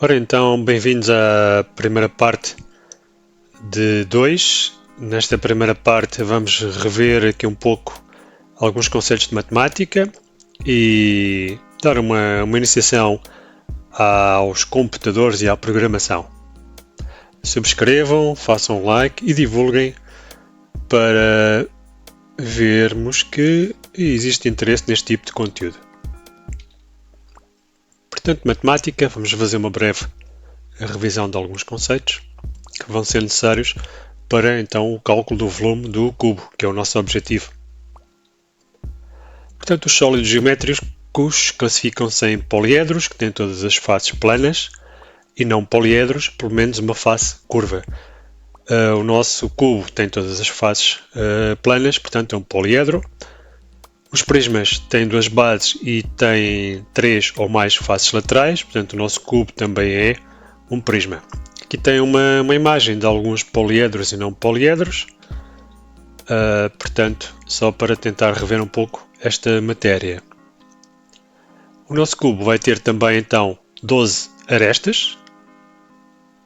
Ora então, bem-vindos à primeira parte de 2. Nesta primeira parte vamos rever aqui um pouco alguns conceitos de matemática e dar uma iniciação aos computadores e à programação. Subscrevam, façam like e divulguem para vermos que existe interesse neste tipo de conteúdo. Portanto, matemática, vamos fazer uma breve revisão de alguns conceitos que vão ser necessários para então o cálculo do volume do cubo, que é o nosso objetivo. Portanto, os sólidos geométricos classificam-se em poliedros, que têm todas as faces planas, e não poliedros, pelo menos uma face curva. O nosso cubo tem todas as faces planas, portanto é um poliedro. Os prismas têm duas bases e têm 3 ou mais faces laterais, portanto o nosso cubo também é um prisma. Aqui tem uma imagem de alguns poliedros e não poliedros, portanto, só para tentar rever um pouco esta matéria. O nosso cubo vai ter também então 12 arestas,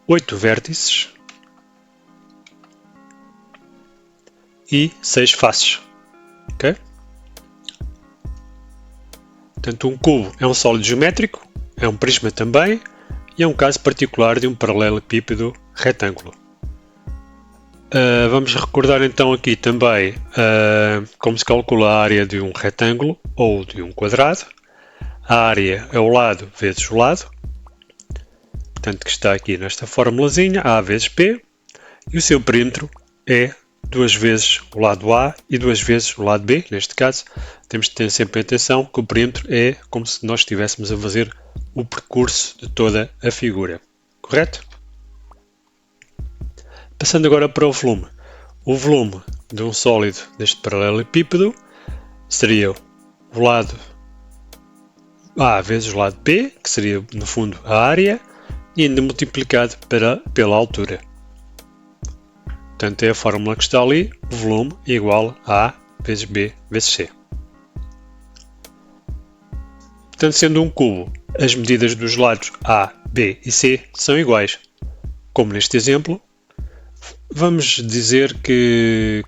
8 vértices e 6 faces. Okay? Portanto, um cubo é um sólido geométrico, é um prisma também, e é um caso particular de um paralelepípedo retângulo. Vamos recordar então aqui também como se calcula a área de um retângulo ou de um quadrado. A área é o lado vezes o lado, portanto que está aqui nesta formulazinha, A vezes P, e o seu perímetro é 2 vezes o lado A e 2 vezes o lado B. Neste caso, temos de ter sempre atenção que o perímetro é como se nós estivéssemos a fazer o percurso de toda a figura. Correto? Passando agora para o volume. O volume de um sólido deste paralelepípedo seria o lado A vezes o lado B, que seria, no fundo, a área, e ainda multiplicado pela altura. Portanto, é a fórmula que está ali, volume igual a A vezes B vezes C. Portanto, sendo um cubo, as medidas dos lados A, B e C são iguais. Como neste exemplo, vamos dizer que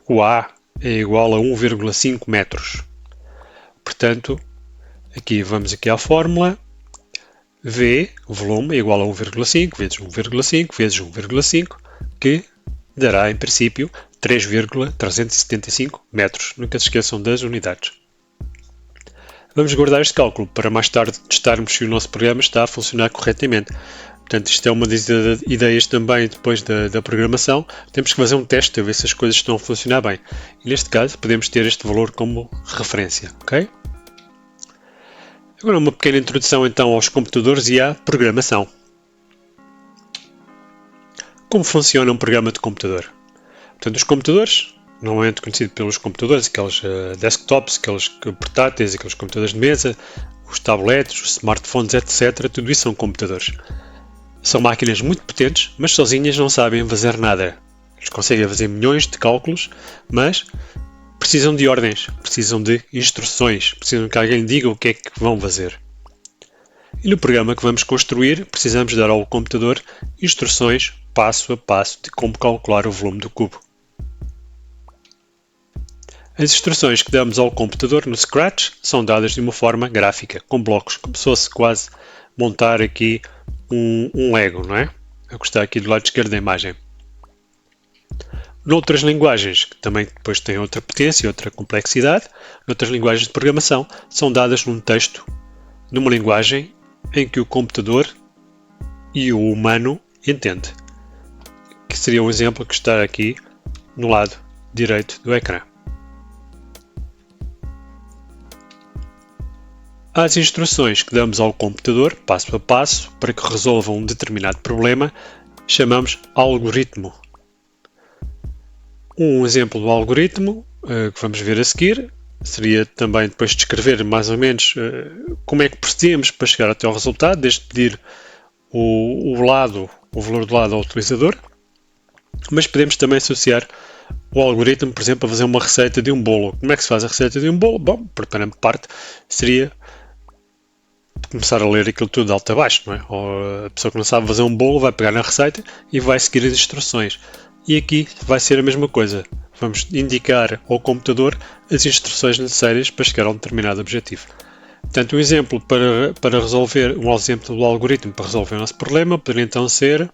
o A é igual a 1,5 metros. Portanto, vamos aqui à fórmula. V, volume, é igual a 1,5 vezes 1,5 vezes 1,5, que dará, em princípio, 3,375 metros. Nunca se esqueçam das unidades. Vamos guardar este cálculo para mais tarde testarmos se o nosso programa está a funcionar corretamente. Portanto, isto é uma das ideias também depois da programação. Temos que fazer um teste a ver se as coisas estão a funcionar bem. E neste caso, podemos ter este valor como referência. Ok? Agora uma pequena introdução então aos computadores e à programação. Como funciona um programa de computador? Portanto, os computadores, normalmente conhecidos pelos computadores, aqueles desktops, aqueles portáteis, aqueles computadores de mesa, os tabletes, os smartphones, etc. Tudo isso são computadores. São máquinas muito potentes, mas sozinhas não sabem fazer nada. Eles conseguem fazer milhões de cálculos, mas precisam de ordens, precisam de instruções, precisam que alguém diga o que é que vão fazer. E no programa que vamos construir, precisamos dar ao computador instruções passo a passo de como calcular o volume do cubo. As instruções que damos ao computador no Scratch são dadas de uma forma gráfica, com blocos, como se fosse quase montar aqui um Lego, não é? É o que está aqui do lado esquerdo da imagem. Noutras linguagens, que também depois têm outra potência e outra complexidade, noutras linguagens de programação, são dadas num texto, numa linguagem em que o computador e o humano entendem. Que seria um exemplo que está aqui no lado direito do ecrã. As instruções que damos ao computador, passo a passo, para que resolva um determinado problema, chamamos algoritmo. Um exemplo do algoritmo que vamos ver a seguir seria também depois descrever mais ou menos como é que procedemos para chegar até ao resultado, desde pedir o valor do lado ao utilizador, mas podemos também associar o algoritmo, por exemplo, a fazer uma receita de um bolo. Como é que se faz a receita de um bolo? Bom, a primeira parte seria começar a ler aquilo tudo de alto a baixo, não é? Ou a pessoa que não sabe fazer um bolo vai pegar na receita e vai seguir as instruções. E aqui vai ser a mesma coisa. Vamos indicar ao computador as instruções necessárias para chegar a um determinado objetivo. Portanto, um exemplo para resolver, um exemplo do algoritmo para resolver o nosso problema poderia então ser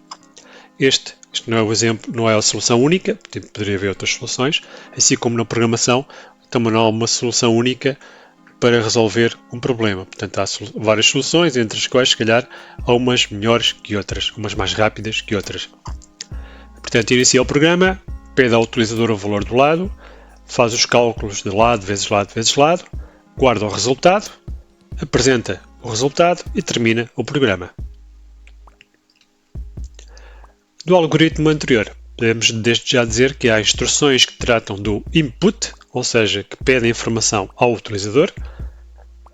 este. Isto não é o exemplo, não é a solução única, poderia haver outras soluções, assim como na programação também não há uma solução única para resolver um problema. Portanto, há várias soluções, entre as quais, se calhar, há umas melhores que outras, umas mais rápidas que outras. Portanto, inicia o programa, pede ao utilizador o valor do lado, faz os cálculos de lado vezes lado vezes lado, guarda o resultado, apresenta o resultado e termina o programa. Do algoritmo anterior, podemos desde já dizer que há instruções que tratam do input, ou seja, que pedem informação ao utilizador,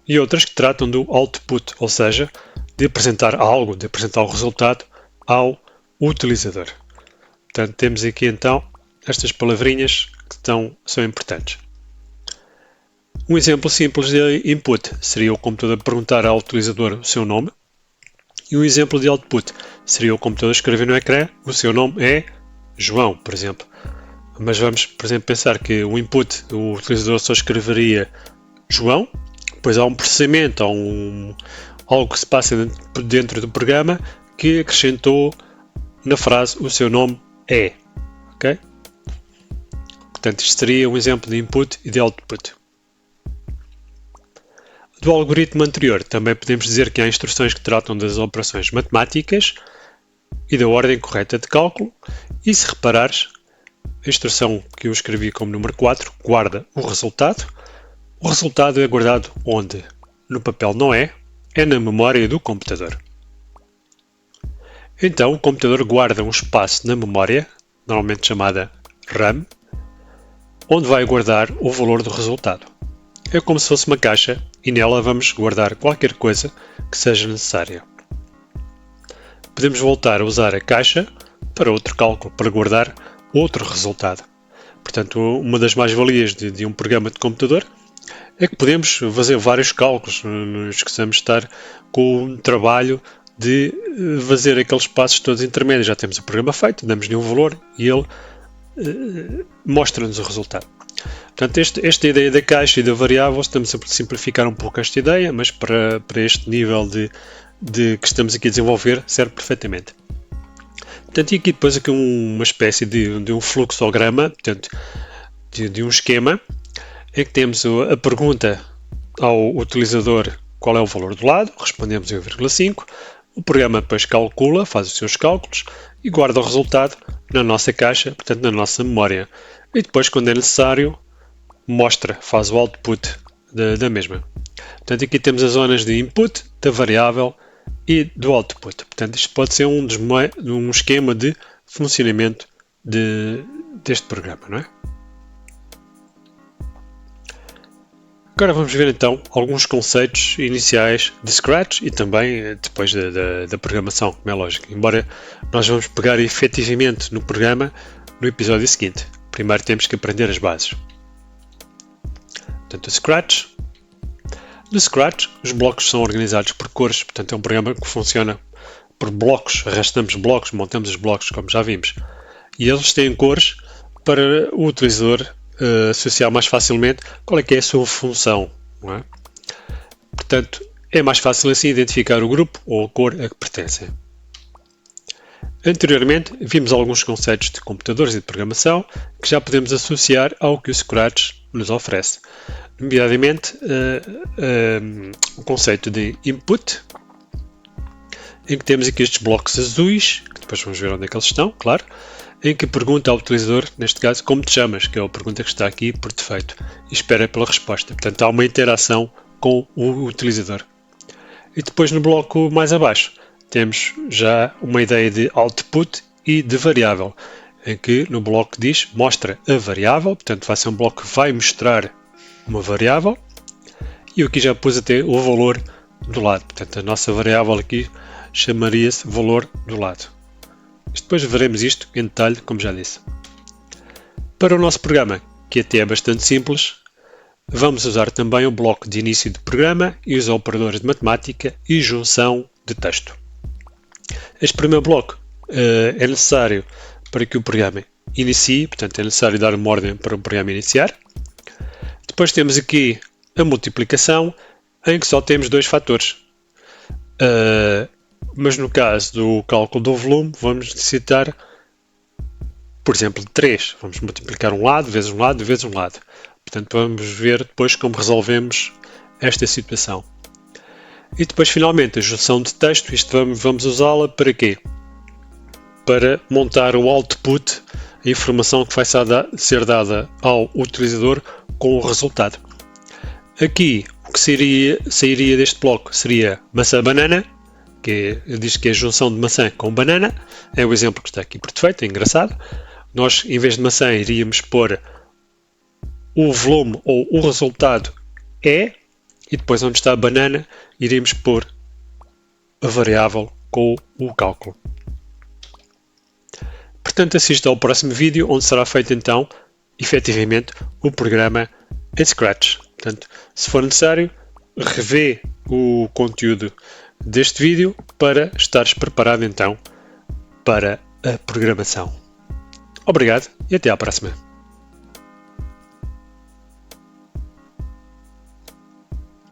e outras que tratam do output, ou seja, de apresentar algo, de apresentar o resultado ao utilizador. Portanto, temos aqui então estas palavrinhas que são importantes. Um exemplo simples de input seria o computador perguntar ao utilizador o seu nome, e um exemplo de output seria o computador escrever no ecrã o seu nome é João, por exemplo. Mas vamos, por exemplo, pensar que o input, o utilizador só escreveria João, depois há um processamento, há algo que se passa dentro do programa que acrescentou na frase o seu nome é. Ok? Portanto, isto seria um exemplo de input e de output. Do algoritmo anterior, também podemos dizer que há instruções que tratam das operações matemáticas e da ordem correta de cálculo, e se reparares, a instrução que eu escrevi como número 4 guarda o resultado. O resultado é guardado onde? No papel não é na memória do computador. Então, o computador guarda um espaço na memória, normalmente chamada RAM, onde vai guardar o valor do resultado. É como se fosse uma caixa e nela vamos guardar qualquer coisa que seja necessária. Podemos voltar a usar a caixa para outro cálculo, para guardar outro resultado. Portanto, uma das mais-valias de um programa de computador é que podemos fazer vários cálculos, não esqueçamos de estar com o trabalho de fazer aqueles passos todos intermédios. Já temos o programa feito, damos-lhe um valor e ele mostra-nos o resultado. Portanto, esta ideia da caixa e da variável, estamos a simplificar um pouco esta ideia, mas para este nível de que estamos aqui a desenvolver, serve perfeitamente. Portanto, e aqui depois uma espécie de um fluxograma, portanto, de um esquema, em que temos a pergunta ao utilizador qual é o valor do lado, respondemos em 1,5, o programa depois calcula, faz os seus cálculos e guarda o resultado na nossa caixa, portanto na nossa memória. E depois, quando é necessário, faz o output da mesma. Portanto, aqui temos as zonas de input, da variável e do output. Portanto, isto pode ser um esquema de funcionamento deste programa, não é? Agora vamos ver então alguns conceitos iniciais de Scratch e também depois da programação, como é lógico. Embora nós vamos pegar efetivamente no programa no episódio seguinte. Primeiro temos que aprender as bases. Portanto, o Scratch. No Scratch, os blocos são organizados por cores, portanto é um programa que funciona por blocos, arrastamos blocos, montamos os blocos, como já vimos. E eles têm cores para o utilizador associar mais facilmente qual é que é a sua função. Não é? Portanto, é mais fácil assim identificar o grupo ou a cor a que pertencem. Anteriormente, vimos alguns conceitos de computadores e de programação que já podemos associar ao que o Scratch nos oferece. Nomeadamente, o conceito de input, em que temos aqui estes blocos azuis, que depois vamos ver onde é que eles estão, claro, em que pergunta ao utilizador, neste caso, como te chamas, que é a pergunta que está aqui por defeito, e espera pela resposta. Portanto, há uma interação com o utilizador. E depois, no bloco mais abaixo, temos já uma ideia de output e de variável, em que no bloco diz mostra a variável, portanto vai ser um bloco que vai mostrar uma variável, e eu aqui já pus até o valor do lado, portanto a nossa variável aqui chamaria-se valor do lado. Depois veremos isto em detalhe, como já disse. Para o nosso programa, que até é bastante simples, vamos usar também o bloco de início do programa e os operadores de matemática e junção de texto. Este primeiro bloco é necessário para que o programa inicie, portanto é necessário dar uma ordem para o programa iniciar. Depois temos aqui a multiplicação, em que só temos dois fatores. Mas no caso do cálculo do volume, vamos necessitar, por exemplo, de 3. Vamos multiplicar um lado, vezes um lado, vezes um lado. Portanto, vamos ver depois como resolvemos esta situação. E depois, finalmente, a junção de texto. Isto vamos usá-la para quê? Para montar o output, a informação que vai ser dada ao utilizador com o resultado. Aqui, o que sairia deste bloco seria maçã-banana, que diz que é a junção de maçã com banana. É o exemplo que está aqui por defeito, é engraçado. Nós, em vez de maçã, iríamos pôr o volume ou o resultado é, e depois onde está a banana, iríamos pôr a variável com o cálculo. Portanto, assista ao próximo vídeo, onde será feito então, efetivamente, o programa em Scratch. Portanto, se for necessário, revê o conteúdo deste vídeo para estares preparado então para a programação. Obrigado e até à próxima.